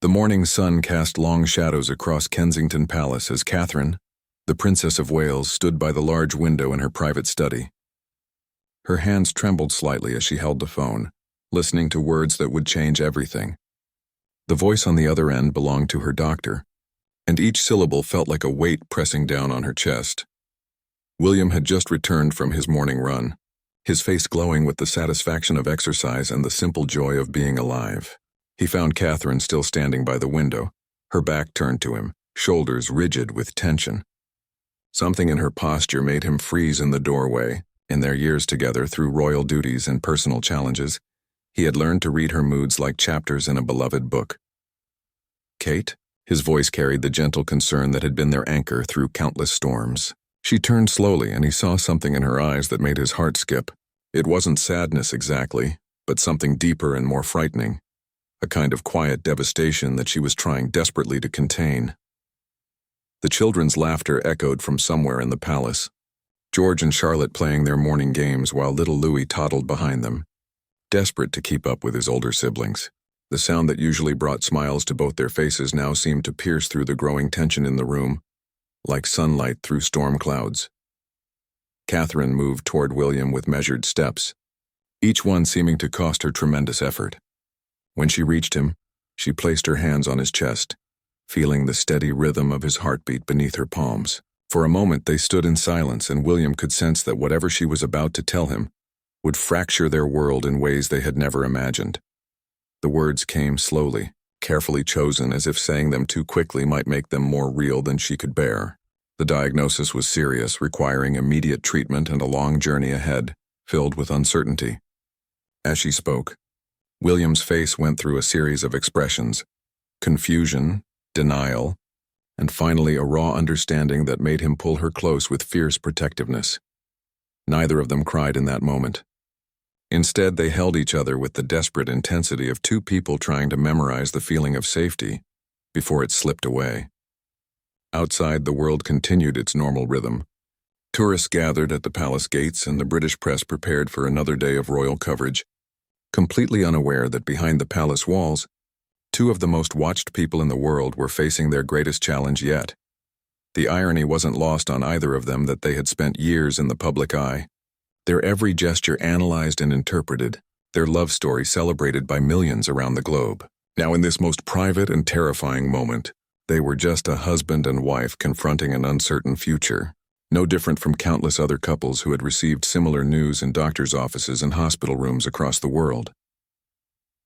The morning sun cast long shadows across Kensington Palace as Catherine, the Princess of Wales, stood by the large window in her private study. Her hands trembled slightly as she held the phone, listening to words that would change everything. The voice on the other end belonged to her doctor, and each syllable felt like a weight pressing down on her chest. William had just returned from his morning run, his face glowing with the satisfaction of exercise and the simple joy of being alive. He found Catherine still standing by the window, her back turned to him, shoulders rigid with tension. Something in her posture made him freeze in the doorway. In their years together through royal duties and personal challenges, he had learned to read her moods like chapters in a beloved book. "Kate?" His voice carried the gentle concern that had been their anchor through countless storms. She turned slowly, and he saw something in her eyes that made his heart skip. It wasn't sadness exactly, but something deeper and more frightening, a kind of quiet devastation that she was trying desperately to contain. The children's laughter echoed from somewhere in the palace, George and Charlotte playing their morning games while little Louis toddled behind them, desperate to keep up with his older siblings. The sound that usually brought smiles to both their faces now seemed to pierce through the growing tension in the room, like sunlight through storm clouds. Catherine moved toward William with measured steps, each one seeming to cost her tremendous effort. When she reached him, she placed her hands on his chest, feeling the steady rhythm of his heartbeat beneath her palms. For a moment they stood in silence, and William could sense that whatever she was about to tell him would fracture their world in ways they had never imagined. The words came slowly, carefully chosen, as if saying them too quickly might make them more real than she could bear. The diagnosis was serious, requiring immediate treatment and a long journey ahead, filled with uncertainty. As she spoke, William's face went through a series of expressions: confusion, denial, and finally a raw understanding that made him pull her close with fierce protectiveness. Neither of them cried in that moment. Instead, they held each other with the desperate intensity of two people trying to memorize the feeling of safety before it slipped away. Outside, the world continued its normal rhythm. Tourists gathered at the palace gates, and the British press prepared for another day of royal coverage, completely unaware that behind the palace walls, two of the most watched people in the world were facing their greatest challenge yet. The irony wasn't lost on either of them that they had spent years in the public eye, their every gesture analyzed and interpreted, their love story celebrated by millions around the globe. Now, in this most private and terrifying moment, they were just a husband and wife confronting an uncertain future, no different from countless other couples who had received similar news in doctors' offices and hospital rooms across the world.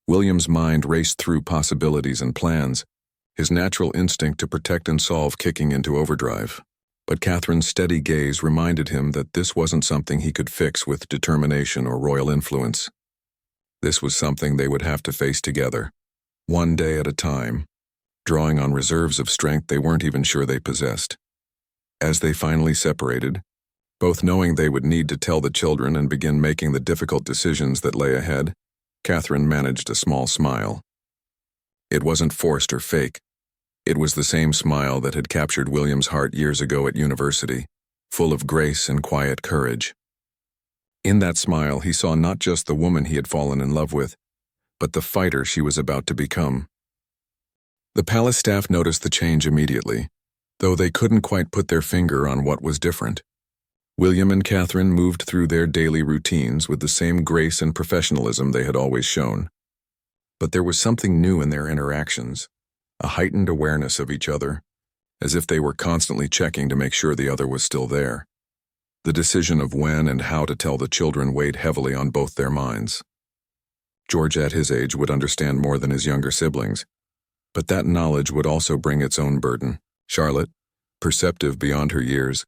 William's mind raced through possibilities and plans, his natural instinct to protect and solve kicking into overdrive. But Catherine's steady gaze reminded him that this wasn't something he could fix with determination or royal influence. This was something they would have to face together, one day at a time, drawing on reserves of strength they weren't even sure they possessed. As they finally separated, both knowing they would need to tell the children and begin making the difficult decisions that lay ahead, Catherine managed a small smile. It wasn't forced or fake. It was the same smile that had captured William's heart years ago at university, full of grace and quiet courage. In that smile, he saw not just the woman he had fallen in love with, but the fighter she was about to become. The palace staff noticed the change immediately, though they couldn't quite put their finger on what was different. William and Catherine moved through their daily routines with the same grace and professionalism they had always shown. But there was something new in their interactions, a heightened awareness of each other, as if they were constantly checking to make sure the other was still there. The decision of when and how to tell the children weighed heavily on both their minds. George at his age would understand more than his younger siblings, but that knowledge would also bring its own burden. Charlotte, perceptive beyond her years,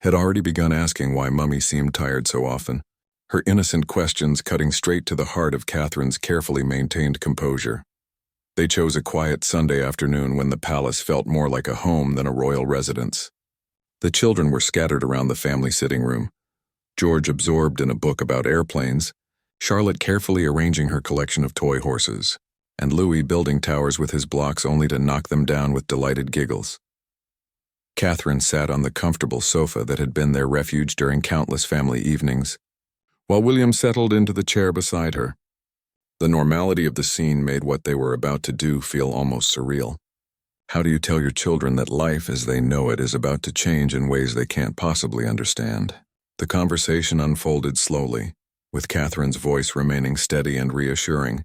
had already begun asking why Mummy seemed tired so often, her innocent questions cutting straight to the heart of Catherine's carefully maintained composure. They chose a quiet Sunday afternoon when the palace felt more like a home than a royal residence. The children were scattered around the family sitting room, George absorbed in a book about airplanes, Charlotte carefully arranging her collection of toy horses, and Louis building towers with his blocks only to knock them down with delighted giggles. Catherine sat on the comfortable sofa that had been their refuge during countless family evenings, while William settled into the chair beside her. The normality of the scene made what they were about to do feel almost surreal. How do you tell your children that life as they know it is about to change in ways they can't possibly understand? The conversation unfolded slowly, with Catherine's voice remaining steady and reassuring,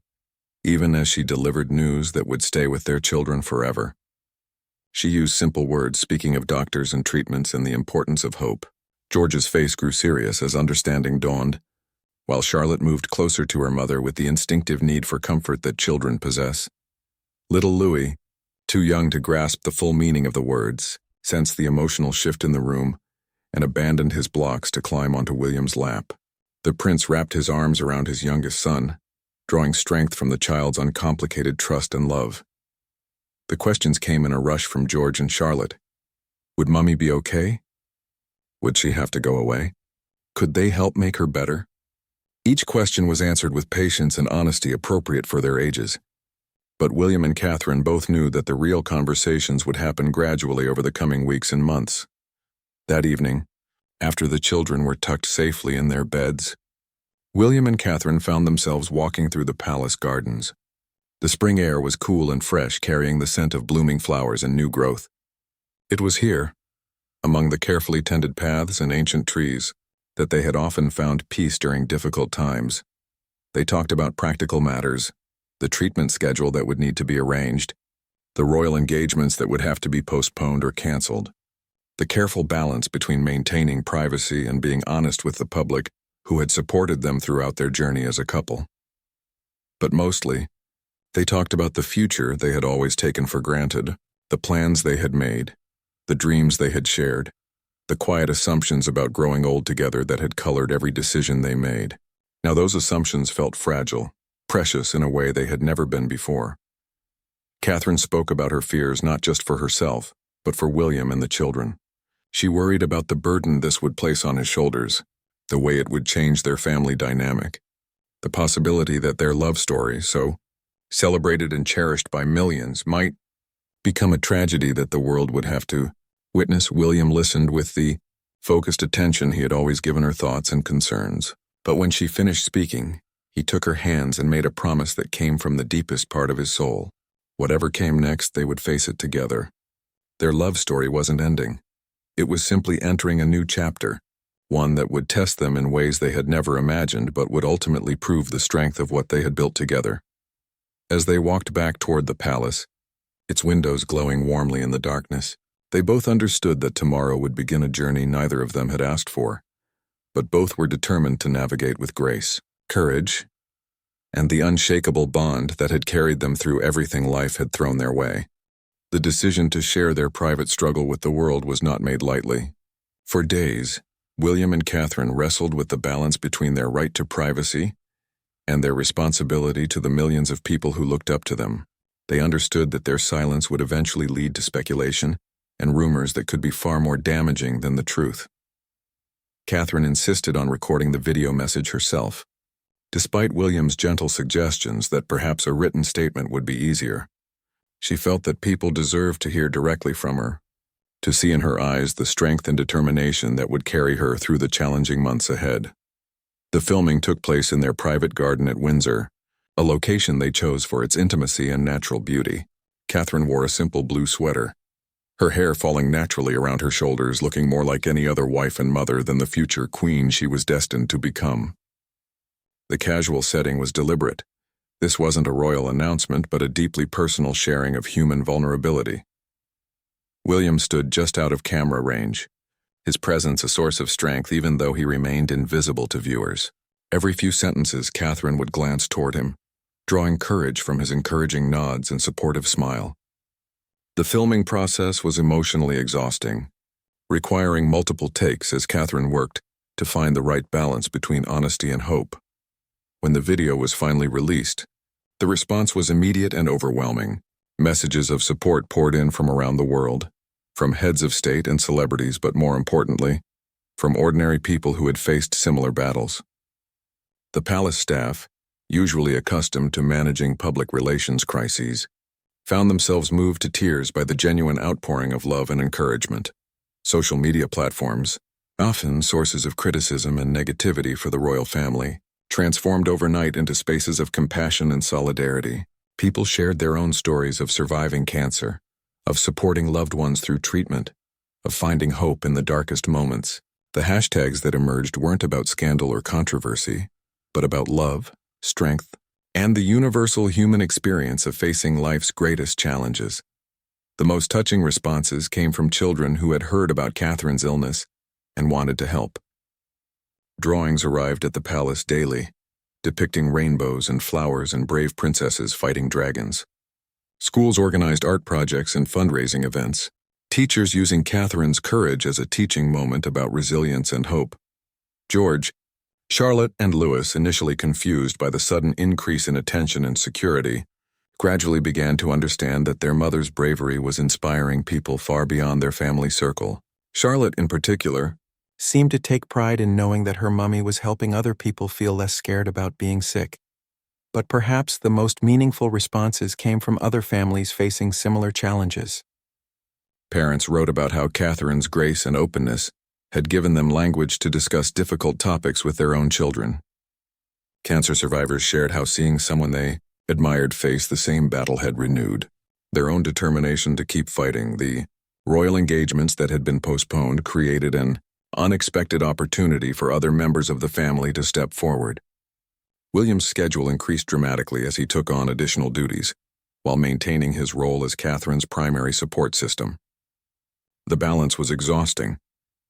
even as she delivered news that would stay with their children forever. She used simple words, speaking of doctors and treatments and the importance of hope. George's face grew serious as understanding dawned, while Charlotte moved closer to her mother with the instinctive need for comfort that children possess. Little Louis, too young to grasp the full meaning of the words, sensed the emotional shift in the room and abandoned his blocks to climb onto William's lap. The prince wrapped his arms around his youngest son, drawing strength from the child's uncomplicated trust and love. The questions came in a rush from George and Charlotte. Would Mummy be okay? Would she have to go away? Could they help make her better? Each question was answered with patience and honesty appropriate for their ages. But William and Catherine both knew that the real conversations would happen gradually over the coming weeks and months. That evening, after the children were tucked safely in their beds, William and Catherine found themselves walking through the palace gardens. The spring air was cool and fresh, carrying the scent of blooming flowers and new growth. It was here, among the carefully tended paths and ancient trees, that they had often found peace during difficult times. They talked about practical matters, the treatment schedule that would need to be arranged, the royal engagements that would have to be postponed or canceled, the careful balance between maintaining privacy and being honest with the public who had supported them throughout their journey as a couple. But mostly, they talked about the future they had always taken for granted, the plans they had made, the dreams they had shared, the quiet assumptions about growing old together that had colored every decision they made. Now those assumptions felt fragile, precious in a way they had never been before. Catherine spoke about her fears not just for herself, but for William and the children. She worried about the burden this would place on his shoulders, the way it would change their family dynamic, the possibility that their love story, so celebrated and cherished by millions, might become a tragedy that the world would have to witness. William listened with the focused attention he had always given her thoughts and concerns. But when she finished speaking, he took her hands and made a promise that came from the deepest part of his soul. Whatever came next, they would face it together. Their love story wasn't ending. It was simply entering a new chapter, one that would test them in ways they had never imagined but would ultimately prove the strength of what they had built together. As they walked back toward the palace, its windows glowing warmly in the darkness, they both understood that tomorrow would begin a journey neither of them had asked for, but both were determined to navigate with grace, courage, and the unshakable bond that had carried them through everything life had thrown their way. The decision to share their private struggle with the world was not made lightly. For days, William and Catherine wrestled with the balance between their right to privacy and their responsibility to the millions of people who looked up to them. They understood that their silence would eventually lead to speculation and rumors that could be far more damaging than the truth. Catherine insisted on recording the video message herself, despite William's gentle suggestions that perhaps a written statement would be easier. She felt that people deserved to hear directly from her, to see in her eyes the strength and determination that would carry her through the challenging months ahead. The filming took place in their private garden at Windsor, a location they chose for its intimacy and natural beauty. Catherine wore a simple blue sweater, her hair falling naturally around her shoulders, looking more like any other wife and mother than the future queen she was destined to become. The casual setting was deliberate. This wasn't a royal announcement, but a deeply personal sharing of human vulnerability. William stood just out of camera range, his presence a source of strength even though he remained invisible to viewers. Every few sentences, Catherine would glance toward him, drawing courage from his encouraging nods and supportive smile. The filming process was emotionally exhausting, requiring multiple takes as Catherine worked to find the right balance between honesty and hope. When the video was finally released, the response was immediate and overwhelming. Messages of support poured in from around the world, from heads of state and celebrities, but more importantly, from ordinary people who had faced similar battles. The palace staff, usually accustomed to managing public relations crises, found themselves moved to tears by the genuine outpouring of love and encouragement. Social media platforms, often sources of criticism and negativity for the royal family, transformed overnight into spaces of compassion and solidarity. People shared their own stories of surviving cancer, of supporting loved ones through treatment, of finding hope in the darkest moments. The hashtags that emerged weren't about scandal or controversy, but about love, strength, and the universal human experience of facing life's greatest challenges. The most touching responses came from children who had heard about Catherine's illness and wanted to help. Drawings arrived at the palace daily, depicting rainbows and flowers and brave princesses fighting dragons. Schools organized art projects and fundraising events, teachers using Catherine's courage as a teaching moment about resilience and hope. George, Charlotte, and Louis, initially confused by the sudden increase in attention and security, gradually began to understand that their mother's bravery was inspiring people far beyond their family circle. Charlotte, in particular, seemed to take pride in knowing that her mummy was helping other people feel less scared about being sick. But perhaps the most meaningful responses came from other families facing similar challenges. Parents wrote about how Catherine's grace and openness had given them language to discuss difficult topics with their own children. Cancer survivors shared how seeing someone they admired face the same battle had renewed their own determination to keep fighting. The royal engagements that had been postponed created an unexpected opportunity for other members of the family to step forward. William's schedule increased dramatically as he took on additional duties, while maintaining his role as Catherine's primary support system. The balance was exhausting,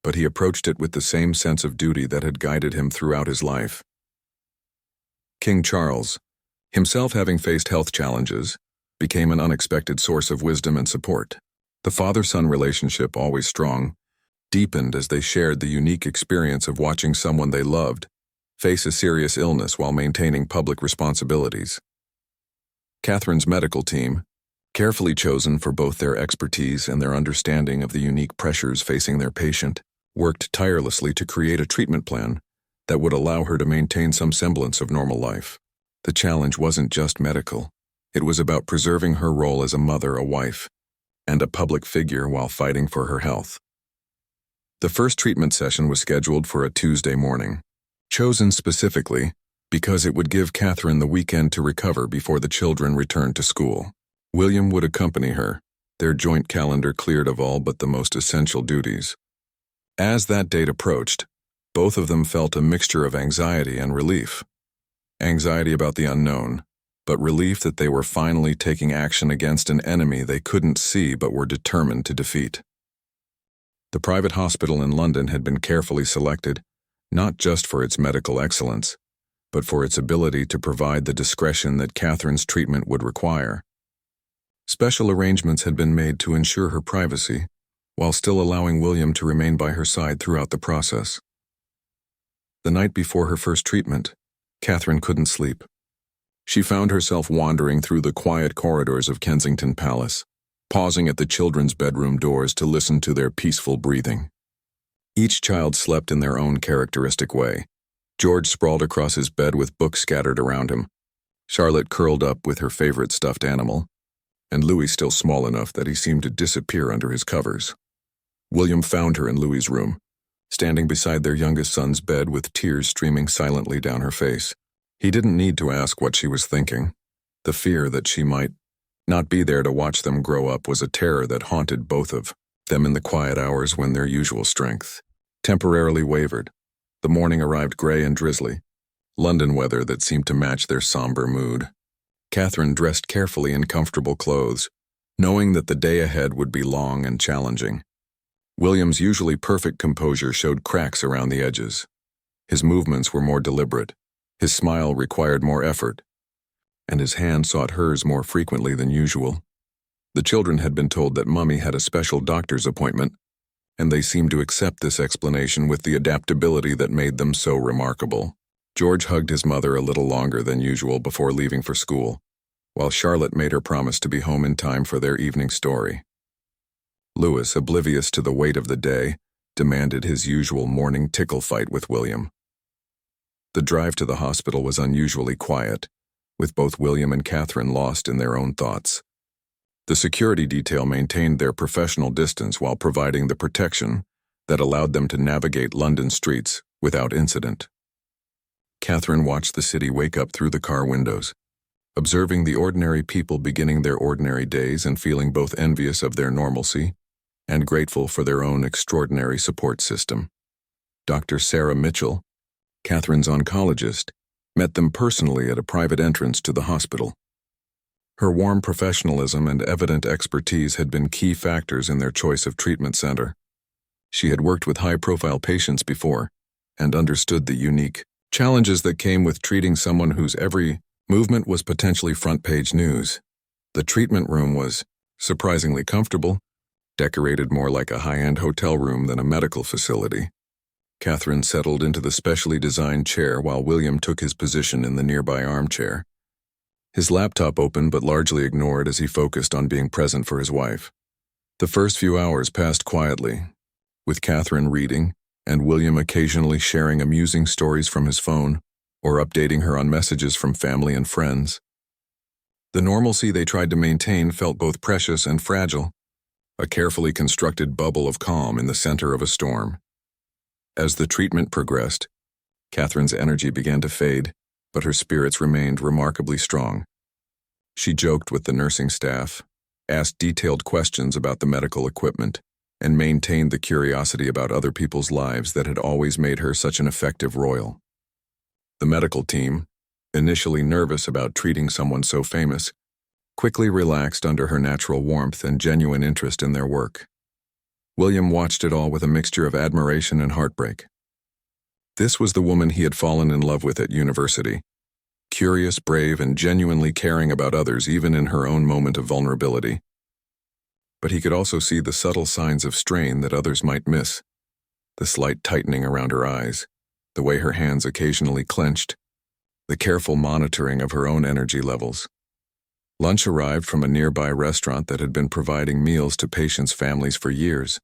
but he approached it with the same sense of duty that had guided him throughout his life. King Charles, himself having faced health challenges, became an unexpected source of wisdom and support. The father-son relationship, always strong, deepened as they shared the unique experience of watching someone they loved face a serious illness while maintaining public responsibilities. Catherine's medical team, carefully chosen for both their expertise and their understanding of the unique pressures facing their patient, worked tirelessly to create a treatment plan that would allow her to maintain some semblance of normal life. The challenge wasn't just medical. It was about preserving her role as a mother, a wife, and a public figure while fighting for her health. The first treatment session was scheduled for a Tuesday morning, chosen specifically because it would give Catherine the weekend to recover before the children returned to school. William would accompany her, their joint calendar cleared of all but the most essential duties. As that date approached, both of them felt a mixture of anxiety and relief. Anxiety about the unknown, but relief that they were finally taking action against an enemy they couldn't see but were determined to defeat. The private hospital in London had been carefully selected, not just for its medical excellence, but for its ability to provide the discretion that Catherine's treatment would require. Special arrangements had been made to ensure her privacy, while still allowing William to remain by her side throughout the process. The night before her first treatment, Catherine couldn't sleep. She found herself wandering through the quiet corridors of Kensington Palace, pausing at the children's bedroom doors to listen to their peaceful breathing. Each child slept in their own characteristic way. George sprawled across his bed with books scattered around him, Charlotte curled up with her favorite stuffed animal, and Louis still small enough that he seemed to disappear under his covers. William found her in Louis's room, standing beside their youngest son's bed with tears streaming silently down her face. He didn't need to ask what she was thinking. The fear that she might not be there to watch them grow up was a terror that haunted both of them in the quiet hours when their usual strength temporarily wavered. The morning arrived gray and drizzly, London weather that seemed to match their somber mood. Catherine dressed carefully in comfortable clothes, knowing that the day ahead would be long and challenging. William's usually perfect composure showed cracks around the edges. His movements were more deliberate, his smile required more effort, and his hand sought hers more frequently than usual. The children had been told that Mummy had a special doctor's appointment, and they seemed to accept this explanation with the adaptability that made them so remarkable. George hugged his mother a little longer than usual before leaving for school, while Charlotte made her promise to be home in time for their evening story. Louis, oblivious to the weight of the day, demanded his usual morning tickle fight with William. The drive to the hospital was unusually quiet, with both William and Catherine lost in their own thoughts. The security detail maintained their professional distance while providing the protection that allowed them to navigate London streets without incident. Catherine watched the city wake up through the car windows, observing the ordinary people beginning their ordinary days and feeling both envious of their normalcy and grateful for their own extraordinary support system. Dr. Sarah Mitchell, Catherine's oncologist, met them personally at a private entrance to the hospital. Her warm professionalism and evident expertise had been key factors in their choice of treatment center. She had worked with high-profile patients before and understood the unique challenges that came with treating someone whose every movement was potentially front-page news. The treatment room was surprisingly comfortable, decorated more like a high-end hotel room than a medical facility. Catherine settled into the specially designed chair while William took his position in the nearby armchair. His laptop open but largely ignored as he focused on being present for his wife. The first few hours passed quietly, with Catherine reading and William occasionally sharing amusing stories from his phone or updating her on messages from family and friends. The normalcy they tried to maintain felt both precious and fragile, a carefully constructed bubble of calm in the center of a storm. As the treatment progressed, Catherine's energy began to fade, but her spirits remained remarkably strong. She joked with the nursing staff, asked detailed questions about the medical equipment, and maintained the curiosity about other people's lives that had always made her such an effective royal. The medical team, initially nervous about treating someone so famous, quickly relaxed under her natural warmth and genuine interest in their work. William watched it all with a mixture of admiration and heartbreak. This was the woman he had fallen in love with at university, curious, brave, and genuinely caring about others even in her own moment of vulnerability. But he could also see the subtle signs of strain that others might miss, the slight tightening around her eyes, the way her hands occasionally clenched, the careful monitoring of her own energy levels. Lunch arrived from a nearby restaurant that had been providing meals to patients' families for years.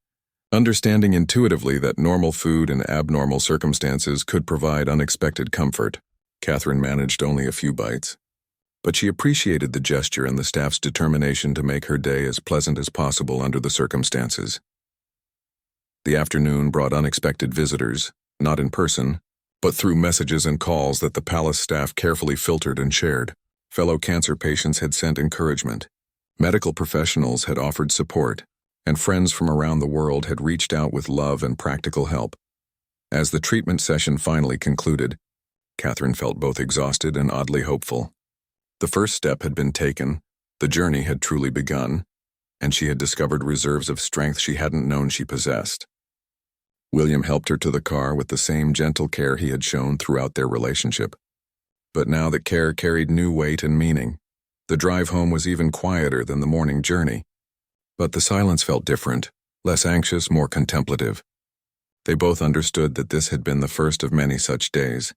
Understanding intuitively that normal food in abnormal circumstances could provide unexpected comfort, Catherine managed only a few bites. But she appreciated the gesture and the staff's determination to make her day as pleasant as possible under the circumstances. The afternoon brought unexpected visitors, not in person, but through messages and calls that the palace staff carefully filtered and shared. Fellow cancer patients had sent encouragement. Medical professionals had offered support, and friends from around the world had reached out with love and practical help. As the treatment session finally concluded, Catherine felt both exhausted and oddly hopeful. The first step had been taken, the journey had truly begun, and she had discovered reserves of strength she hadn't known she possessed. William helped her to the car with the same gentle care he had shown throughout their relationship. But now that care carried new weight and meaning. The drive home was even quieter than the morning journey. But the silence felt different, less anxious, more contemplative. They both understood that this had been the first of many such days.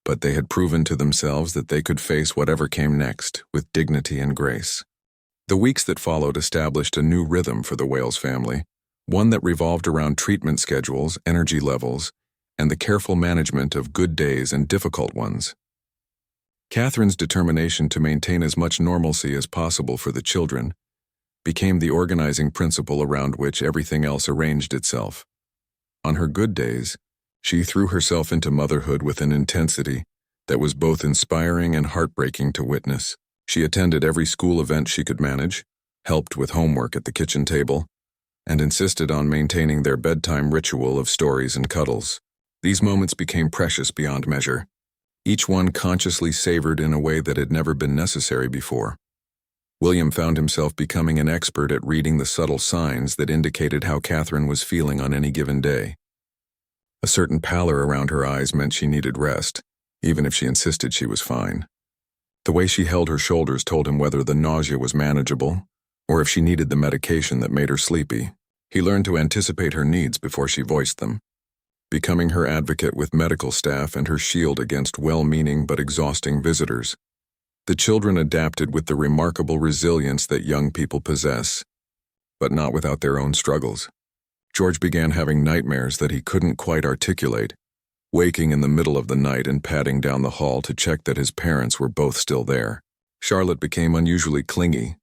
But they had proven to themselves that they could face whatever came next with dignity and grace. The weeks that followed established a new rhythm for the Wales family, one that revolved around treatment schedules, energy levels, and the careful management of good days and difficult ones. Catherine's determination to maintain as much normalcy as possible for the children became the organizing principle around which everything else arranged itself. On her good days, she threw herself into motherhood with an intensity that was both inspiring and heartbreaking to witness. She attended every school event she could manage, helped with homework at the kitchen table, and insisted on maintaining their bedtime ritual of stories and cuddles. These moments became precious beyond measure, each one consciously savored in a way that had never been necessary before. William found himself becoming an expert at reading the subtle signs that indicated how Catherine was feeling on any given day. A certain pallor around her eyes meant she needed rest, even if she insisted she was fine. The way she held her shoulders told him whether the nausea was manageable, or if she needed the medication that made her sleepy. He learned to anticipate her needs before she voiced them, becoming her advocate with medical staff and her shield against well-meaning but exhausting visitors. The children adapted with the remarkable resilience that young people possess, but not without their own struggles. George began having nightmares that he couldn't quite articulate, waking in the middle of the night and padding down the hall to check that his parents were both still there. Charlotte became unusually clingy,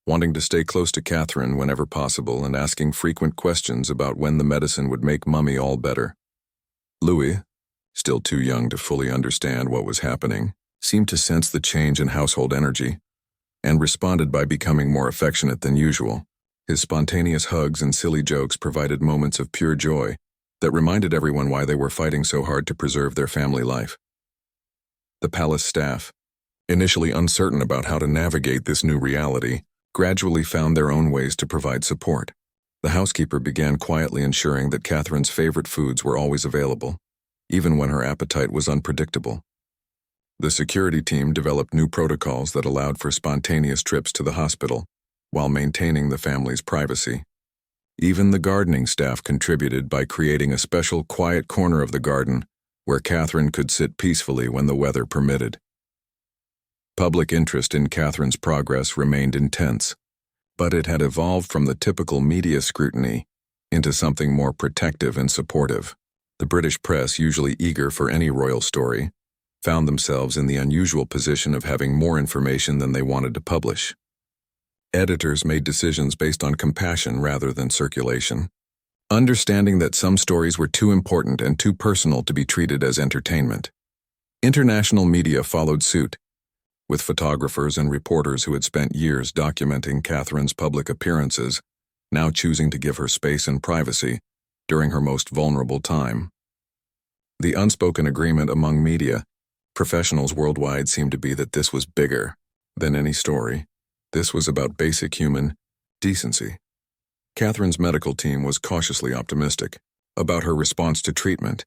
wanting to stay close to Catherine whenever possible and asking frequent questions about when the medicine would make Mummy all better. Louis, still too young to fully understand what was happening, seemed to sense the change in household energy and responded by becoming more affectionate than usual. His spontaneous hugs and silly jokes provided moments of pure joy that reminded everyone why they were fighting so hard to preserve their family life. The palace staff, initially uncertain about how to navigate this new reality, gradually found their own ways to provide support. The housekeeper began quietly ensuring that Catherine's favorite foods were always available, even when her appetite was unpredictable. The security team developed new protocols that allowed for spontaneous trips to the hospital, while maintaining the family's privacy. Even the gardening staff contributed by creating a special quiet corner of the garden where Catherine could sit peacefully when the weather permitted. Public interest in Catherine's progress remained intense, but it had evolved from the typical media scrutiny into something more protective and supportive. The British press, usually eager for any royal story, found themselves in the unusual position of having more information than they wanted to publish. Editors made decisions based on compassion rather than circulation, understanding that some stories were too important and too personal to be treated as entertainment. International media followed suit, with photographers and reporters who had spent years documenting Catherine's public appearances, now choosing to give her space and privacy during her most vulnerable time. The unspoken agreement among media professionals worldwide seemed to be that this was bigger than any story. This was about basic human decency. Catherine's medical team was cautiously optimistic about her response to treatment,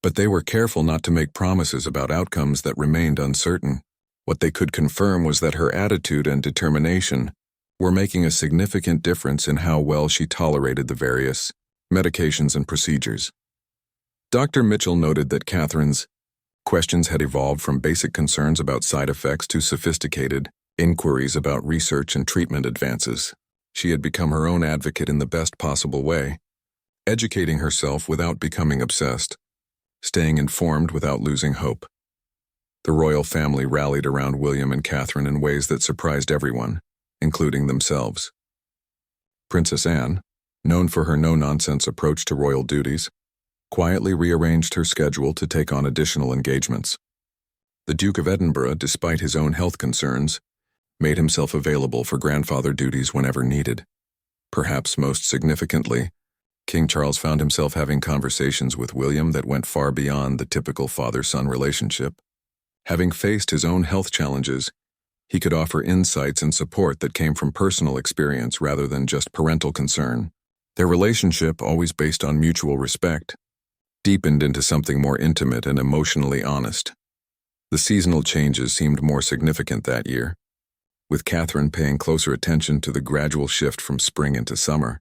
but they were careful not to make promises about outcomes that remained uncertain. What they could confirm was that her attitude and determination were making a significant difference in how well she tolerated the various medications and procedures. Dr. Mitchell noted that Catherine's questions had evolved from basic concerns about side effects to sophisticated inquiries about research and treatment advances. She had become her own advocate in the best possible way, educating herself without becoming obsessed, staying informed without losing hope. The royal family rallied around William and Catherine in ways that surprised everyone, including themselves. Princess Anne, known for her no-nonsense approach to royal duties, quietly rearranged her schedule to take on additional engagements. The Duke of Edinburgh, despite his own health concerns, made himself available for grandfather duties whenever needed. Perhaps most significantly, King Charles found himself having conversations with William that went far beyond the typical father-son relationship. Having faced his own health challenges, he could offer insights and support that came from personal experience rather than just parental concern. Their relationship, always based on mutual respect, deepened into something more intimate and emotionally honest. The seasonal changes seemed more significant that year, with Catherine paying closer attention to the gradual shift from spring into summer.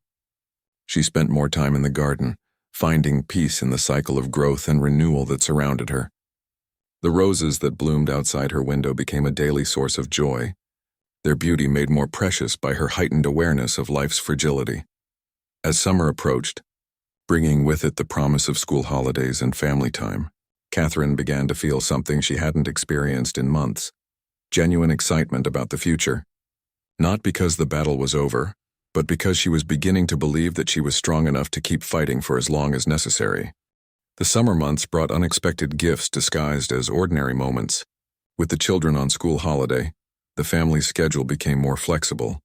She spent more time in the garden, finding peace in the cycle of growth and renewal that surrounded her. The roses that bloomed outside her window became a daily source of joy, their beauty made more precious by her heightened awareness of life's fragility. As summer approached, bringing with it the promise of school holidays and family time, Catherine began to feel something she hadn't experienced in months: genuine excitement about the future. Not because the battle was over, but because she was beginning to believe that she was strong enough to keep fighting for as long as necessary. The summer months brought unexpected gifts disguised as ordinary moments. With the children on school holiday, the family's schedule became more flexible,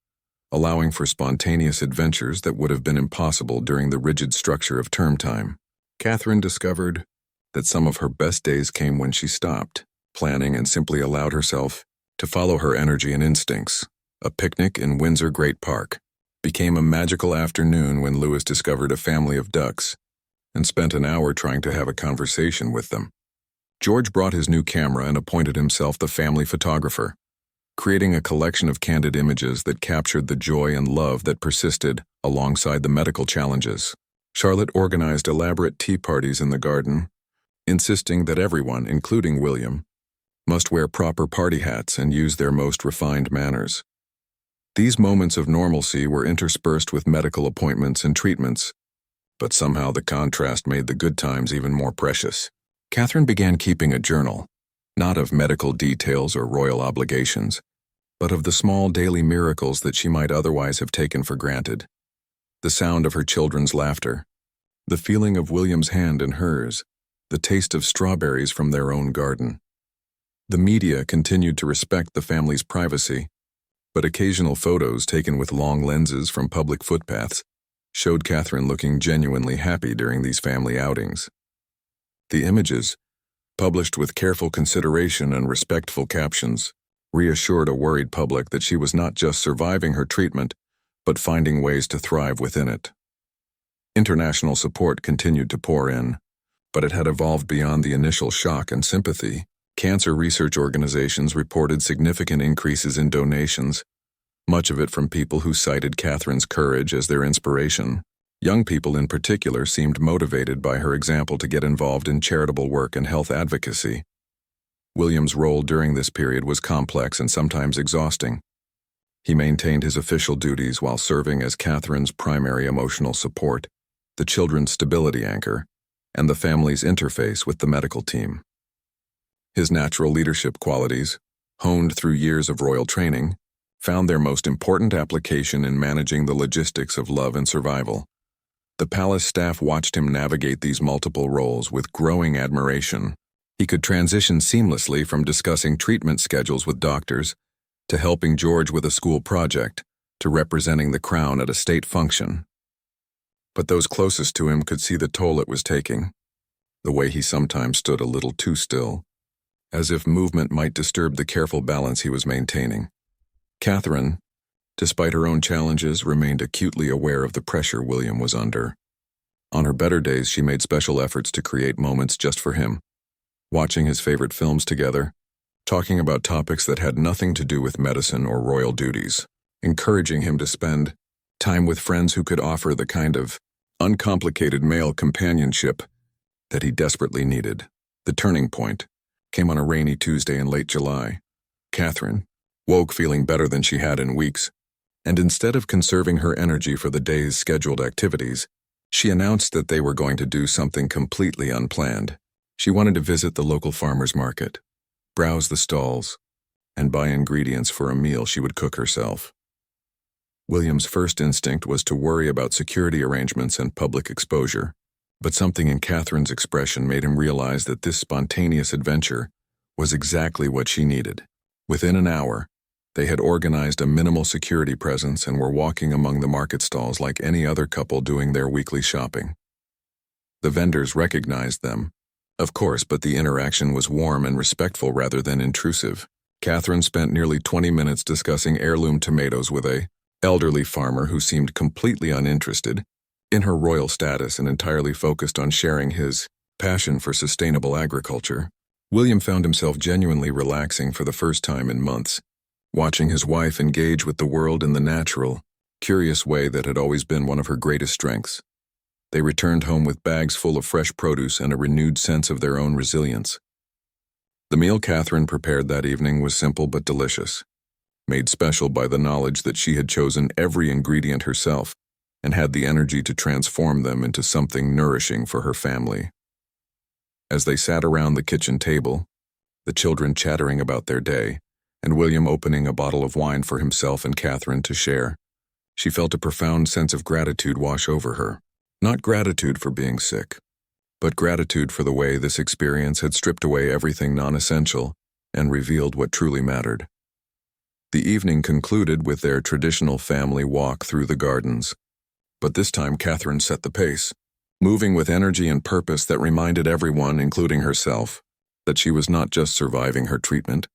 allowing for spontaneous adventures that would have been impossible during the rigid structure of term time. Catherine discovered that some of her best days came when she stopped planning and simply allowed herself to follow her energy and instincts. A picnic in Windsor Great Park became a magical afternoon when Lewis discovered a family of ducks and spent an hour trying to have a conversation with them. George brought his new camera and appointed himself the family photographer, creating a collection of candid images that captured the joy and love that persisted alongside the medical challenges. Charlotte organized elaborate tea parties in the garden, insisting that everyone, including William, must wear proper party hats and use their most refined manners. These moments of normalcy were interspersed with medical appointments and treatments, but somehow the contrast made the good times even more precious. Catherine began keeping a journal, not of medical details or royal obligations, but of the small daily miracles that she might otherwise have taken for granted. The sound of her children's laughter, the feeling of William's hand in hers, the taste of strawberries from their own garden. The media continued to respect the family's privacy, but occasional photos taken with long lenses from public footpaths showed Catherine looking genuinely happy during these family outings. The images, published with careful consideration and respectful captions, reassured a worried public that she was not just surviving her treatment, but finding ways to thrive within it. International support continued to pour in, but it had evolved beyond the initial shock and sympathy. Cancer research organizations reported significant increases in donations, much of it from people who cited Catherine's courage as their inspiration. Young people in particular seemed motivated by her example to get involved in charitable work and health advocacy. William's role during this period was complex and sometimes exhausting. He maintained his official duties while serving as Catherine's primary emotional support, the children's stability anchor, and the family's interface with the medical team. His natural leadership qualities, honed through years of royal training, found their most important application in managing the logistics of love and survival. The palace staff watched him navigate these multiple roles with growing admiration. He could transition seamlessly from discussing treatment schedules with doctors, to helping George with a school project, to representing the crown at a state function. But those closest to him could see the toll it was taking, the way he sometimes stood a little too still, as if movement might disturb the careful balance he was maintaining. Catherine, despite her own challenges, remained acutely aware of the pressure William was under. On her better days, she made special efforts to create moments just for him, watching his favorite films together, talking about topics that had nothing to do with medicine or royal duties, encouraging him to spend time with friends who could offer the kind of uncomplicated male companionship that he desperately needed. The turning point came on a rainy Tuesday in late July. Catherine woke feeling better than she had in weeks, and instead of conserving her energy for the day's scheduled activities, she announced that they were going to do something completely unplanned. She wanted to visit the local farmer's market, browse the stalls, and buy ingredients for a meal she would cook herself. William's first instinct was to worry about security arrangements and public exposure, but something in Catherine's expression made him realize that this spontaneous adventure was exactly what she needed. Within an hour, they had organized a minimal security presence and were walking among the market stalls like any other couple doing their weekly shopping. The vendors recognized them, of course, but the interaction was warm and respectful rather than intrusive. Catherine spent nearly 20 minutes discussing heirloom tomatoes with an elderly farmer who seemed completely uninterested in her royal status and entirely focused on sharing his passion for sustainable agriculture. William found himself genuinely relaxing for the first time in months, watching his wife engage with the world in the natural, curious way that had always been one of her greatest strengths. They returned home with bags full of fresh produce and a renewed sense of their own resilience. The meal Catherine prepared that evening was simple but delicious, made special by the knowledge that she had chosen every ingredient herself and had the energy to transform them into something nourishing for her family. As they sat around the kitchen table, the children chattering about their day, and William opening a bottle of wine for himself and Catherine to share, she felt a profound sense of gratitude wash over her. Not gratitude for being sick, but gratitude for the way this experience had stripped away everything non-essential and revealed what truly mattered. The evening concluded with their traditional family walk through the gardens, but this time Catherine set the pace, moving with energy and purpose that reminded everyone, including herself, that she was not just surviving her treatment.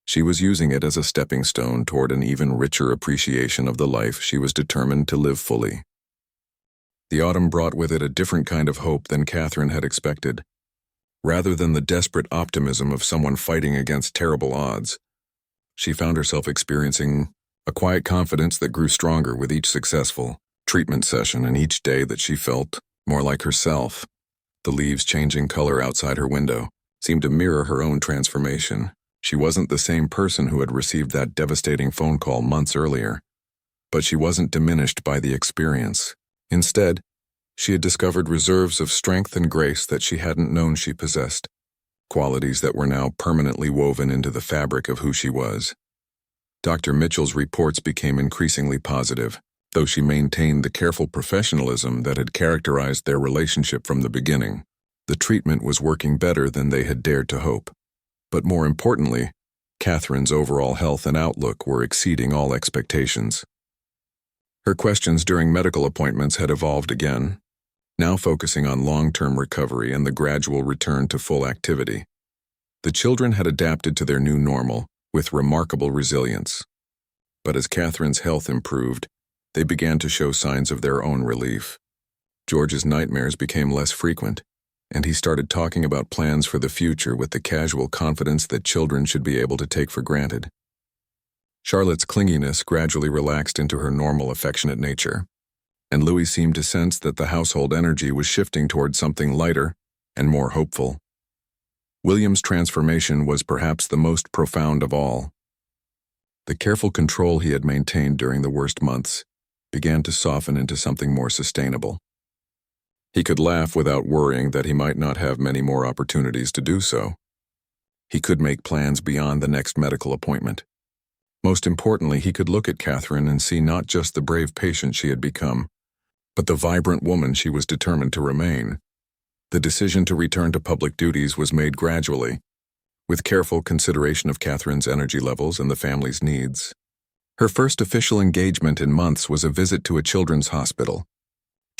She was using it as a stepping stone toward an even richer appreciation of the life she was determined to live fully. The autumn brought with it a different kind of hope than Catherine had expected. Rather than the desperate optimism of someone fighting against terrible odds, she found herself experiencing a quiet confidence that grew stronger with each successful treatment session and each day that she felt more like herself. The leaves changing color outside her window seemed to mirror her own transformation. She wasn't the same person who had received that devastating phone call months earlier, but she wasn't diminished by the experience. Instead, she had discovered reserves of strength and grace that she hadn't known she possessed, qualities that were now permanently woven into the fabric of who she was. Dr. Mitchell's reports became increasingly positive, though she maintained the careful professionalism that had characterized their relationship from the beginning. The treatment was working better than they had dared to hope. But more importantly, Catherine's overall health and outlook were exceeding all expectations. Her questions during medical appointments had evolved again, now focusing on long-term recovery and the gradual return to full activity. The children had adapted to their new normal with remarkable resilience. But as Catherine's health improved, they began to show signs of their own relief. George's nightmares became less frequent, and he started talking about plans for the future with the casual confidence that children should be able to take for granted. Charlotte's clinginess gradually relaxed into her normal affectionate nature, and Louis seemed to sense that the household energy was shifting toward something lighter and more hopeful. William's transformation was perhaps the most profound of all. The careful control he had maintained during the worst months began to soften into something more sustainable. He could laugh without worrying that he might not have many more opportunities to do so. He could make plans beyond the next medical appointment. Most importantly, he could look at Catherine and see not just the brave patient she had become, but the vibrant woman she was determined to remain. The decision to return to public duties was made gradually, with careful consideration of Catherine's energy levels and the family's needs. Her first official engagement in months was a visit to a children's hospital,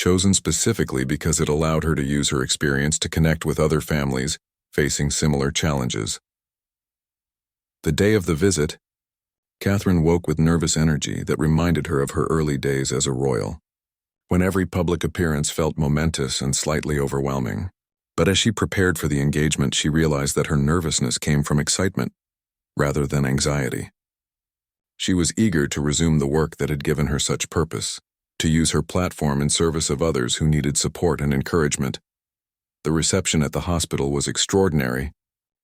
chosen specifically because it allowed her to use her experience to connect with other families facing similar challenges. The day of the visit, Catherine woke with nervous energy that reminded her of her early days as a royal, when every public appearance felt momentous and slightly overwhelming. But as she prepared for the engagement, she realized that her nervousness came from excitement rather than anxiety. She was eager to resume the work that had given her such purpose, to use her platform in service of others who needed support and encouragement. The reception at the hospital was extraordinary.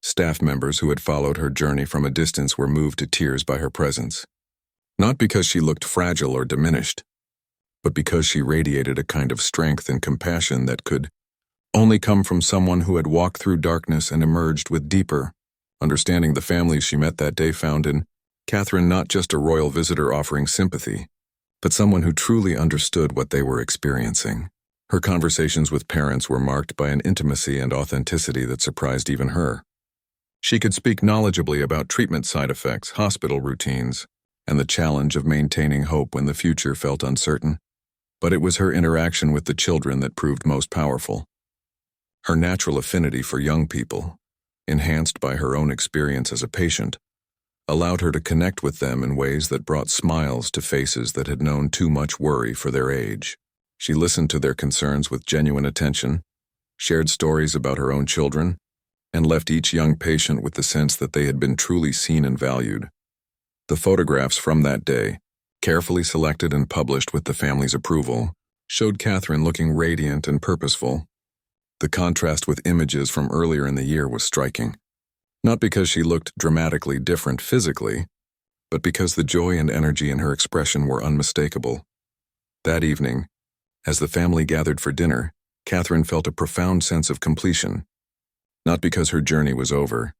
Staff members who had followed her journey from a distance were moved to tears by her presence. Not because she looked fragile or diminished, but because she radiated a kind of strength and compassion that could only come from someone who had walked through darkness and emerged with deeper understanding. The families she met that day found in Catherine not just a royal visitor offering sympathy, but someone who truly understood what they were experiencing. Her conversations with parents were marked by an intimacy and authenticity that surprised even her. She could speak knowledgeably about treatment side effects, hospital routines, and the challenge of maintaining hope when the future felt uncertain. But it was her interaction with the children that proved most powerful. Her natural affinity for young people, enhanced by her own experience as a patient, allowed her to connect with them in ways that brought smiles to faces that had known too much worry for their age. She listened to their concerns with genuine attention, shared stories about her own children, and left each young patient with the sense that they had been truly seen and valued. The photographs from that day, carefully selected and published with the family's approval, showed Catherine looking radiant and purposeful. The contrast with images from earlier in the year was striking, not because she looked dramatically different physically, but because the joy and energy in her expression were unmistakable. That evening, as the family gathered for dinner, Catherine felt a profound sense of completion. Not because her journey was over.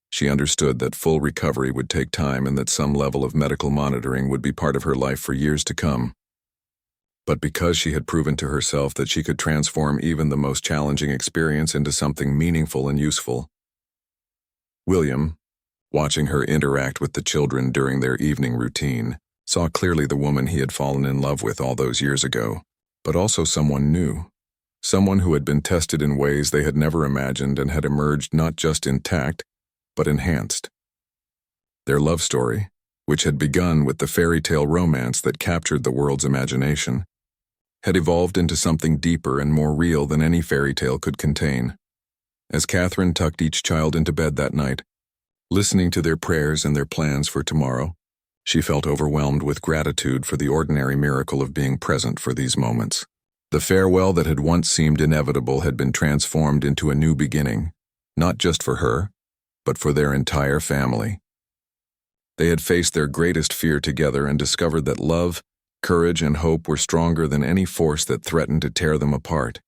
She understood that full recovery would take time and that some level of medical monitoring would be part of her life for years to come. But because she had proven to herself that she could transform even the most challenging experience into something meaningful and useful. William, watching her interact with the children during their evening routine, saw clearly the woman he had fallen in love with all those years ago, but also someone new, someone who had been tested in ways they had never imagined and had emerged not just intact, but enhanced. Their love story, which had begun with the fairy tale romance that captured the world's imagination, had evolved into something deeper and more real than any fairy tale could contain. As Catherine tucked each child into bed that night, listening to their prayers and their plans for tomorrow, she felt overwhelmed with gratitude for the ordinary miracle of being present for these moments. The farewell that had once seemed inevitable had been transformed into a new beginning, not just for her, but for their entire family. They had faced their greatest fear together and discovered that love, courage, and hope were stronger than any force that threatened to tear them apart.